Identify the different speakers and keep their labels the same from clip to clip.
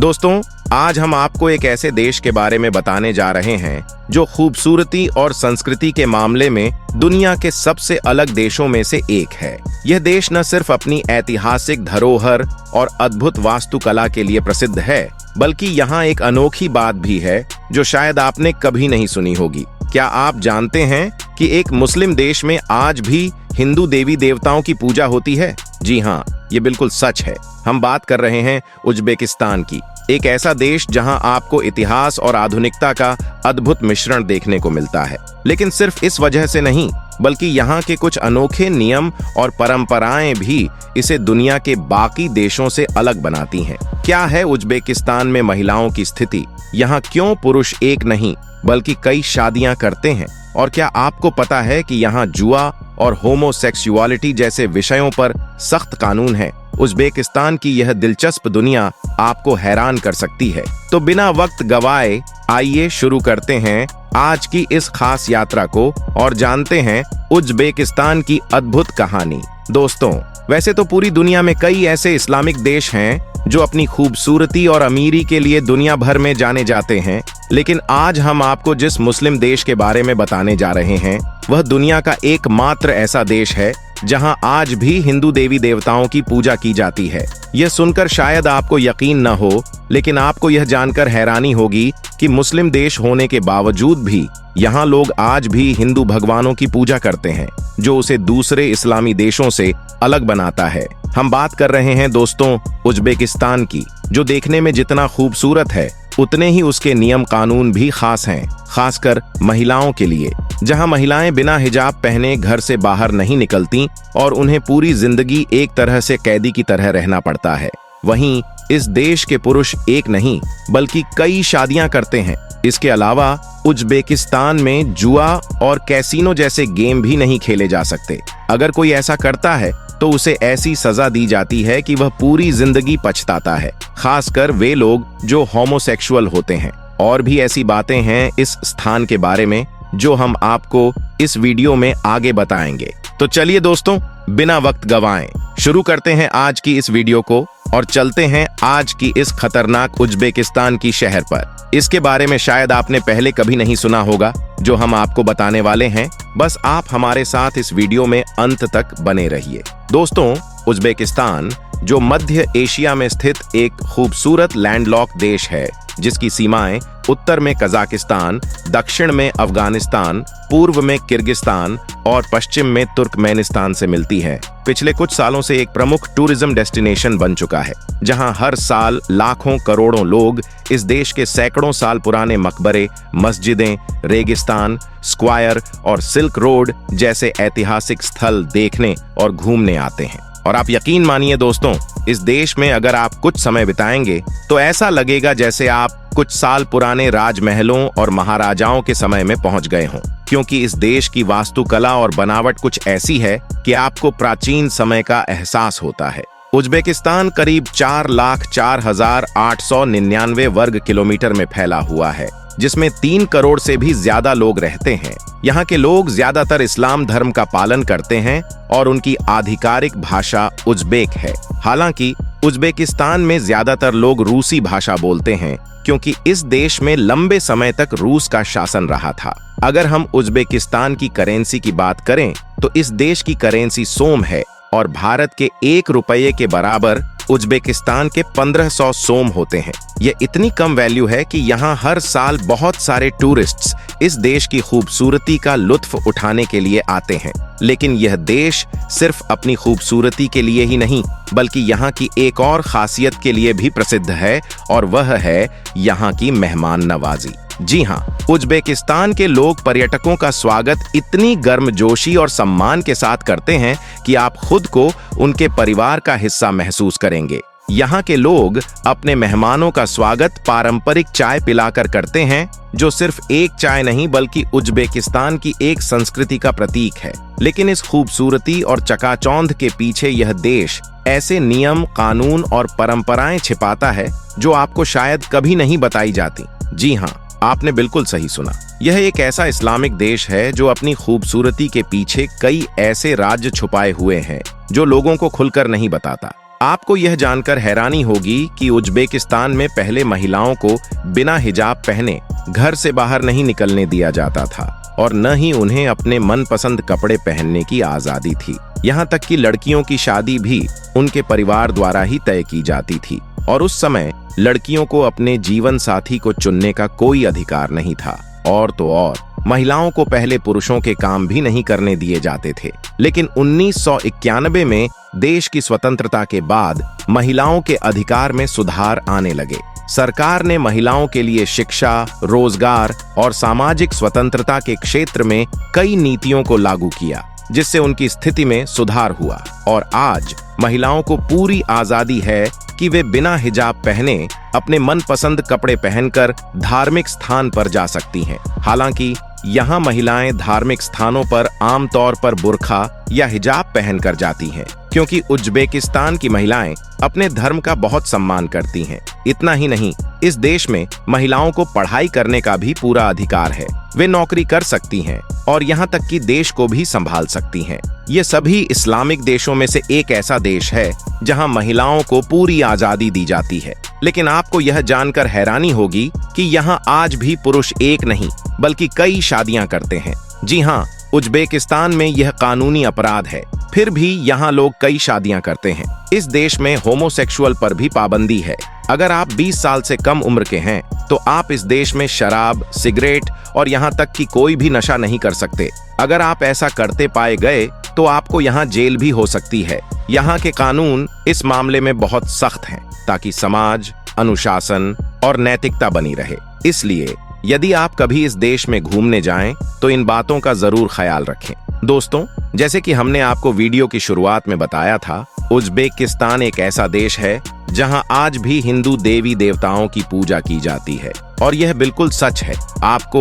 Speaker 1: दोस्तों, आज हम आपको एक ऐसे देश के बारे में बताने जा रहे हैं जो खूबसूरती और संस्कृति के मामले में दुनिया के सबसे अलग देशों में से एक है। यह देश न सिर्फ अपनी ऐतिहासिक धरोहर और अद्भुत वास्तुकला के लिए प्रसिद्ध है, बल्कि यहाँ एक अनोखी बात भी है जो शायद आपने कभी नहीं सुनी होगी। क्या आप जानते हैं कि एक मुस्लिम देश में आज भी हिंदू देवी देवताओं की पूजा होती है? जी हाँ, ये बिल्कुल सच है। हम बात कर रहे हैं उज्बेकिस्तान की, एक ऐसा देश जहां आपको इतिहास और आधुनिकता का अद्भुत मिश्रण देखने को मिलता है। लेकिन सिर्फ इस वजह से नहीं, बल्कि यहाँ के कुछ अनोखे नियम और परंपराएं भी इसे दुनिया के बाकी देशों से अलग बनाती हैं। क्या है उज्बेकिस्तान में महिलाओं की स्थिति? यहाँ क्यों पुरुष एक नहीं बल्कि कई शादियां करते हैं? और क्या आपको पता है कि यहाँ जुआ और होमोसेक्सुअलिटी जैसे विषयों पर सख्त कानून है? उज्बेकिस्तान की यह दिलचस्प दुनिया आपको हैरान कर सकती है। तो बिना वक्त गवाए आइए शुरू करते हैं आज की इस खास यात्रा को और जानते हैं उज्बेकिस्तान की अद्भुत कहानी। दोस्तों, वैसे तो पूरी दुनिया में कई ऐसे इस्लामिक देश हैं जो अपनी खूबसूरती और अमीरी के लिए दुनिया भर में जाने जाते हैं, लेकिन आज हम आपको जिस मुस्लिम देश के बारे में बताने जा रहे हैं वह दुनिया का एकमात्र ऐसा देश है जहां आज भी हिंदू देवी देवताओं की पूजा की जाती है। यह सुनकर शायद आपको यकीन न हो, लेकिन आपको यह जानकर हैरानी होगी कि मुस्लिम देश होने के बावजूद भी यहाँ लोग आज भी हिंदू भगवानों की पूजा करते हैं, जो उसे दूसरे इस्लामी देशों से अलग बनाता है। हम बात कर रहे हैं दोस्तों उज्बेकिस्तान की, जो देखने में जितना खूबसूरत है उतने ही उसके नियम कानून भी खास हैं, खासकर महिलाओं के लिए, जहां महिलाएं बिना हिजाब पहने घर से बाहर नहीं निकलती और उन्हें पूरी जिंदगी एक तरह से कैदी की तरह रहना पड़ता है। वहीं इस देश के पुरुष एक नहीं बल्कि कई शादियां करते हैं। इसके अलावा उज्बेकिस्तान में जुआ और कैसीनो जैसे गेम भी नहीं खेले जा सकते। अगर कोई ऐसा करता है तो उसे ऐसी सजा दी जाती है कि वह पूरी जिंदगी पछताता है, खासकर वे लोग जो होमोसेक्सुअल होते हैं। और भी ऐसी बातें हैं इस स्थान के बारे में जो हम आपको इस वीडियो में आगे बताएंगे। तो चलिए दोस्तों, बिना वक्त गवाएं शुरू करते हैं आज की इस वीडियो को और चलते हैं आज की इस खतरनाक उज्बेकिस्तान की शहर पर। इसके बारे में शायद आपने पहले कभी नहीं सुना होगा जो हम आपको बताने वाले हैं। बस आप हमारे साथ इस वीडियो में अंत तक बने रहिए। दोस्तों, उज्बेकिस्तान जो मध्य एशिया में स्थित एक खूबसूरत लैंडलॉक देश है, जिसकी सीमाएं उत्तर में कजाकिस्तान, दक्षिण में अफगानिस्तान, पूर्व में किर्गिस्तान और पश्चिम में तुर्कमेनिस्तान से मिलती है, पिछले कुछ सालों से एक प्रमुख टूरिज्म डेस्टिनेशन बन चुका है, जहां हर साल लाखों करोड़ों लोग इस देश के सैकड़ों साल पुराने मकबरे, मस्जिदें, रेगिस्तान, स्क्वायर और सिल्क रोड जैसे ऐतिहासिक स्थल देखने और घूमने आते हैं। और आप यकीन मानिए दोस्तों, इस देश में अगर आप कुछ समय बिताएंगे तो ऐसा लगेगा जैसे आप कुछ साल पुराने राजमहलों और महाराजाओं के समय में पहुंच गए हों, क्योंकि इस देश की वास्तुकला और बनावट कुछ ऐसी है कि आपको प्राचीन समय का एहसास होता है। उज्बेकिस्तान करीब 4,04,899 वर्ग किलोमीटर में फैला हुआ है, जिसमें 3 करोड़ से भी ज्यादा लोग रहते हैं। यहाँ के लोग ज्यादातर इस्लाम धर्म का पालन करते हैं और उनकी आधिकारिक भाषा उज्बेक है। हालांकि उज्बेकिस्तान में ज्यादातर लोग रूसी भाषा बोलते हैं, क्योंकि इस देश में लंबे समय तक रूस का शासन रहा था। अगर हम उज्बेकिस्तान की करेंसी की बात करें तो इस देश की करेंसी सोम है और भारत के 1 रुपये के बराबर उज्बेकिस्तान के 1500 सोम होते हैं। यह इतनी कम वैल्यू है कि यहाँ हर साल बहुत सारे टूरिस्ट्स इस देश की खूबसूरती का लुत्फ उठाने के लिए आते हैं। लेकिन यह देश सिर्फ अपनी खूबसूरती के लिए ही नहीं, बल्कि यहाँ की एक और खासियत के लिए भी प्रसिद्ध है, और वह है यहाँ की मेहमान नवाजी। जी हाँ, उज्बेकिस्तान के लोग पर्यटकों का स्वागत इतनी गर्मजोशी और सम्मान के साथ करते हैं कि आप खुद को उनके परिवार का हिस्सा महसूस करेंगे। यहाँ के लोग अपने मेहमानों का स्वागत पारंपरिक चाय पिलाकर करते हैं, जो सिर्फ एक चाय नहीं बल्कि उज्बेकिस्तान की एक संस्कृति का प्रतीक है। लेकिन इस खूबसूरती और चकाचौंध के पीछे यह देश ऐसे नियम, कानून और परंपराएं छिपाता है जो आपको शायद कभी नहीं बताई जाती। जी हाँ, आपने बिल्कुल सही सुना। यह एक ऐसा इस्लामिक देश है जो अपनी खूबसूरती के पीछे कई ऐसे राज्य छुपाए हुए हैं जो लोगों को खुलकर नहीं बताता। आपको यह जानकर हैरानी होगी कि उज्बेकिस्तान में पहले महिलाओं को बिना हिजाब पहने घर से बाहर नहीं निकलने दिया जाता था और न ही उन्हें अपने मनपसंद कपड़े पहनने की आजादी थी। यहाँ तक कि लड़कियों की शादी भी उनके परिवार द्वारा ही तय की जाती थी और उस समय लड़कियों को अपने जीवन साथी को चुनने का कोई अधिकार नहीं था। और तो और महिलाओं को पहले पुरुषों के काम भी नहीं करने दिए जाते थे। लेकिन 1991 में देश की स्वतंत्रता के बाद महिलाओं के अधिकार में सुधार आने लगे। सरकार ने महिलाओं के लिए शिक्षा, रोजगार और सामाजिक स्वतंत्रता के क्षेत्र में कई नीतियों को लागू किया, जिससे उनकी स्थिति में सुधार हुआ और आज महिलाओं को पूरी आजादी है कि वे बिना हिजाब पहने अपने मनपसंद कपड़े पहनकर धार्मिक स्थान पर जा सकती हैं। हालांकि यहाँ महिलाएं धार्मिक स्थानों पर आमतौर पर बुर्का या हिजाब पहनकर जाती हैं, क्योंकि उज्बेकिस्तान की महिलाएं अपने धर्म का बहुत सम्मान करती हैं। इतना ही नहीं, इस देश में महिलाओं को पढ़ाई करने का भी पूरा अधिकार है। वे नौकरी कर सकती हैं और यहाँ तक कि देश को भी संभाल सकती हैं। ये सभी इस्लामिक देशों में से एक ऐसा देश है जहाँ महिलाओं को पूरी आजादी दी जाती है। लेकिन आपको यह जानकर हैरानी होगी कि यहाँ आज भी पुरुष एक नहीं बल्कि कई शादियां करते हैं। जी हाँ, उज्बेकिस्तान में यह कानूनी अपराध है, फिर भी यहाँ लोग कई शादियां करते हैं। इस देश में होमोसेक्सुअल पर भी पाबंदी है। अगर आप 20 साल से कम उम्र के हैं तो आप इस देश में शराब, सिगरेट और यहाँ तक कि कोई भी नशा नहीं कर सकते। अगर आप ऐसा करते पाए गए तो आपको यहाँ जेल भी हो सकती है। यहाँ के कानून इस मामले में बहुत सख्त हैं ताकि समाज, अनुशासन और नैतिकता बनी रहे। इसलिए यदि आप कभी इस देश में घूमने जाएं तो इन बातों का जरूर ख्याल रखें। दोस्तों, जैसे कि हमने आपको वीडियो की शुरुआत में बताया था, उज्बेकिस्तान एक ऐसा देश है जहां आज भी हिंदू देवी देवताओं की पूजा की जाती है और यह बिल्कुल सच है। आपको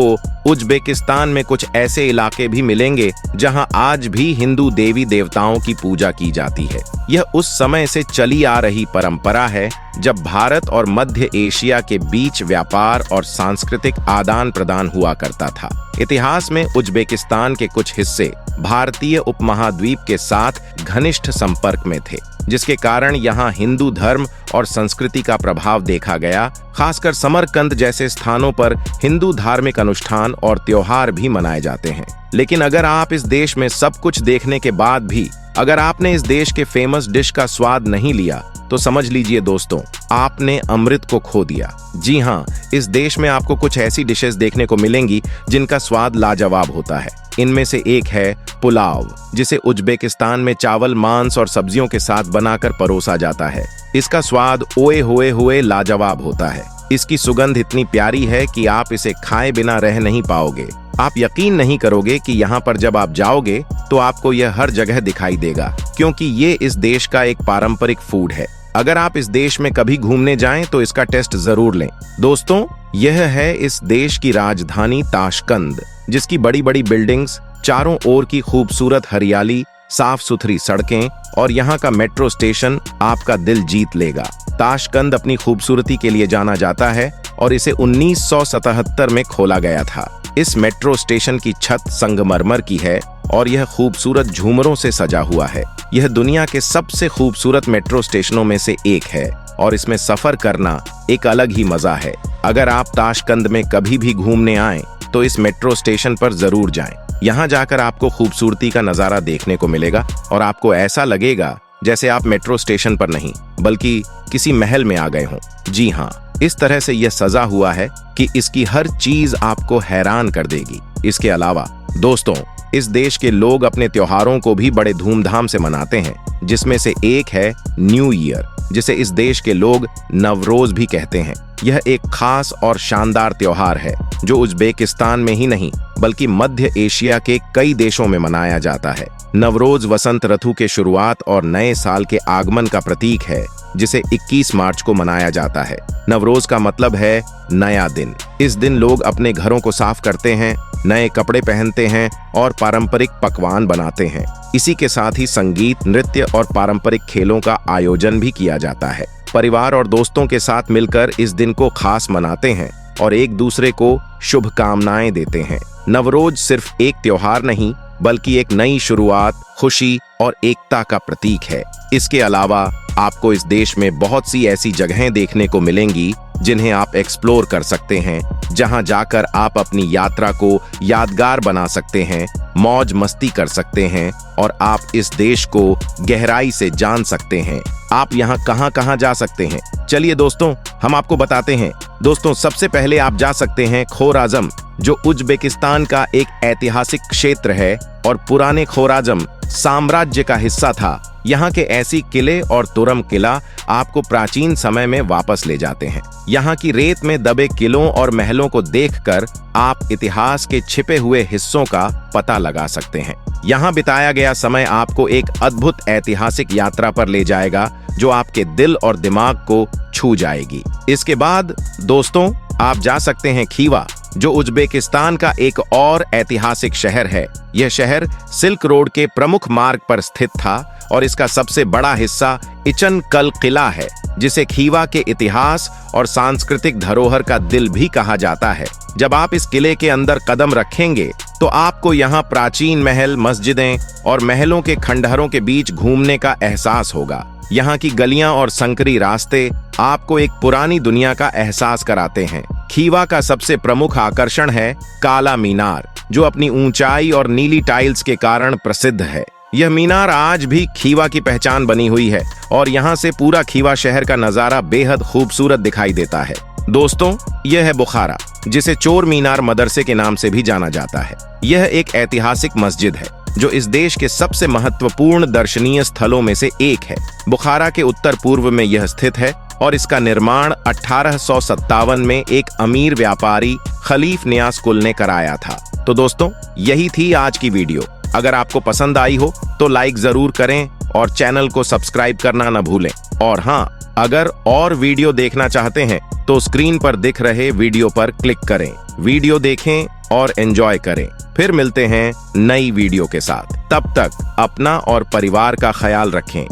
Speaker 1: उज्बेकिस्तान में कुछ ऐसे इलाके भी मिलेंगे जहां आज भी हिंदू देवी देवताओं की पूजा की जाती है। यह उस समय से चली आ रही परंपरा है जब भारत और मध्य एशिया के बीच व्यापार और सांस्कृतिक आदान प्रदान हुआ करता था। इतिहास में उज्बेकिस्तान के कुछ हिस्से भारतीय उपमहाद्वीप के साथ घनिष्ठ संपर्क में थे, जिसके कारण यहाँ हिंदू धर्म और संस्कृति का प्रभाव देखा गया। खासकर समरकंद जैसे स्थानों पर हिंदू धार्मिक अनुष्ठान और त्योहार भी मनाए जाते हैं। लेकिन अगर आप इस देश में सब कुछ देखने के बाद भी अगर आपने इस देश के फेमस डिश का स्वाद नहीं लिया तो समझ लीजिए दोस्तों, आपने अमृत को खो दिया। जी हाँ, इस देश में आपको कुछ ऐसी डिशेस देखने को मिलेंगी जिनका स्वाद लाजवाब होता है। इनमें से एक है पुलाव, जिसे उज्बेकिस्तान में चावल, मांस और सब्जियों के साथ बनाकर परोसा जाता है। इसका स्वाद ओए हुए लाजवाब होता है। इसकी सुगंध इतनी प्यारी है कि आप इसे खाए बिना रह नहीं पाओगे। आप यकीन नहीं करोगे कि यहाँ पर जब आप जाओगे तो आपको यह हर जगह दिखाई देगा, क्योंकि ये इस देश का एक पारंपरिक फूड है। अगर आप इस देश में कभी घूमने जाएं तो इसका टेस्ट जरूर लें। दोस्तों, यह है इस देश की राजधानी ताशकंद, जिसकी बड़ी बड़ी बिल्डिंग्स, चारों ओर की खूबसूरत हरियाली, साफ सुथरी सड़कें और यहाँ का मेट्रो स्टेशन आपका दिल जीत लेगा। ताशकंद अपनी खूबसूरती के लिए जाना जाता है और इसे 1977 में खोला गया था। इस मेट्रो स्टेशन की छत संगमरमर की है और यह खूबसूरत झूमरों से सजा हुआ है। यह दुनिया के सबसे खूबसूरत मेट्रो स्टेशनों में से एक है और इसमें सफर करना एक अलग ही मजा है। अगर आप ताशकंद में कभी भी घूमने आएं तो इस मेट्रो स्टेशन पर जरूर जाएं। यहाँ जाकर आपको खूबसूरती का नजारा देखने को मिलेगा और आपको ऐसा लगेगा जैसे आप मेट्रो स्टेशन पर नहीं बल्कि किसी महल में आ गए हों। जी हाँ, इस तरह से यह सजा हुआ है कि इसकी हर चीज आपको हैरान कर देगी। इसके अलावा दोस्तों, इस देश के लोग अपने त्योहारों को भी बड़े धूमधाम से मनाते हैं, जिसमें से एक है न्यू ईयर, जिसे इस देश के लोग नवरोज भी कहते हैं। यह एक खास और शानदार त्योहार है जो उज्बेकिस्तान में ही नहीं बल्कि मध्य एशिया के कई देशों में मनाया जाता है। नवरोज वसंत ऋतु के शुरुआत और नए साल के आगमन का प्रतीक है, जिसे 21 मार्च को मनाया जाता है। नवरोज का मतलब है नया दिन। इस दिन लोग अपने घरों को साफ करते हैं, नए कपड़े पहनते हैं और पारंपरिक पकवान बनाते हैं। इसी के साथ ही संगीत, नृत्य और पारंपरिक खेलों का आयोजन भी किया जाता है। परिवार और दोस्तों के साथ मिलकर इस दिन को खास मनाते हैं और एक दूसरे को शुभकामनाएं देते हैं। नवरोज सिर्फ एक त्योहार नहीं बल्कि एक नई शुरुआत, खुशी और एकता का प्रतीक है। इसके अलावा आपको इस देश में बहुत सी ऐसी जगहें देखने को मिलेंगी जिन्हें आप एक्सप्लोर कर सकते हैं, जहां जाकर आप अपनी यात्रा को यादगार बना सकते हैं, मौज मस्ती कर सकते हैं और आप इस देश को गहराई से जान सकते हैं। आप यहां कहां जा सकते हैं? चलिए दोस्तों, हम आपको बताते हैं। दोस्तों, सबसे पहले आप जा सकते हैं खोराज़म, जो उज्बेकिस्तान का एक ऐतिहासिक क्षेत्र है और पुराने खोराज़म साम्राज्य का हिस्सा था। यहाँ के ऐसी किले और तुरम किला आपको प्राचीन समय में वापस ले जाते हैं। यहाँ की रेत में दबे किलों और महलों को देखकर आप इतिहास के छिपे हुए हिस्सों का पता लगा सकते हैं। यहाँ बिताया गया समय आपको एक अद्भुत ऐतिहासिक यात्रा पर ले जाएगा, जो आपके दिल और दिमाग को छू जाएगी। इसके बाद दोस्तों, आप जा सकते हैं खीवा, जो उज्बेकिस्तान का एक और ऐतिहासिक शहर है। यह शहर सिल्क रोड के प्रमुख मार्ग पर स्थित था और इसका सबसे बड़ा हिस्सा इचन कल किला है, जिसे खीवा के इतिहास और सांस्कृतिक धरोहर का दिल भी कहा जाता है। जब आप इस किले के अंदर कदम रखेंगे तो आपको यहाँ प्राचीन महल, मस्जिदें और महलों के खंडहरों के बीच घूमने का एहसास होगा। यहाँ की गलियां और संकरी रास्ते आपको एक पुरानी दुनिया का एहसास कराते हैं। खीवा का सबसे प्रमुख आकर्षण है काला मीनार, जो अपनी ऊंचाई और नीली टाइल्स के कारण प्रसिद्ध है। यह मीनार आज भी खीवा की पहचान बनी हुई है और यहाँ से पूरा खीवा शहर का नजारा बेहद खूबसूरत दिखाई देता है। दोस्तों, यह है बुखारा, जिसे चोर मीनार मदरसे के नाम से भी जाना जाता है। यह एक ऐतिहासिक मस्जिद है जो इस देश के सबसे महत्वपूर्ण दर्शनीय स्थलों में से एक है। बुखारा के उत्तर पूर्व में यह स्थित है और इसका निर्माण 1857 में एक अमीर व्यापारी खलीफ नियाज कुल ने कराया था। तो दोस्तों, यही थी आज की वीडियो। अगर आपको पसंद आई हो तो लाइक जरूर करें और चैनल को सब्सक्राइब करना न भूलें। और हाँ, अगर और वीडियो देखना चाहते हैं तो स्क्रीन पर दिख रहे वीडियो पर क्लिक करें, वीडियो देखें और एंजॉय करें। फिर मिलते हैं नई वीडियो के साथ। तब तक अपना और परिवार का ख्याल रखें।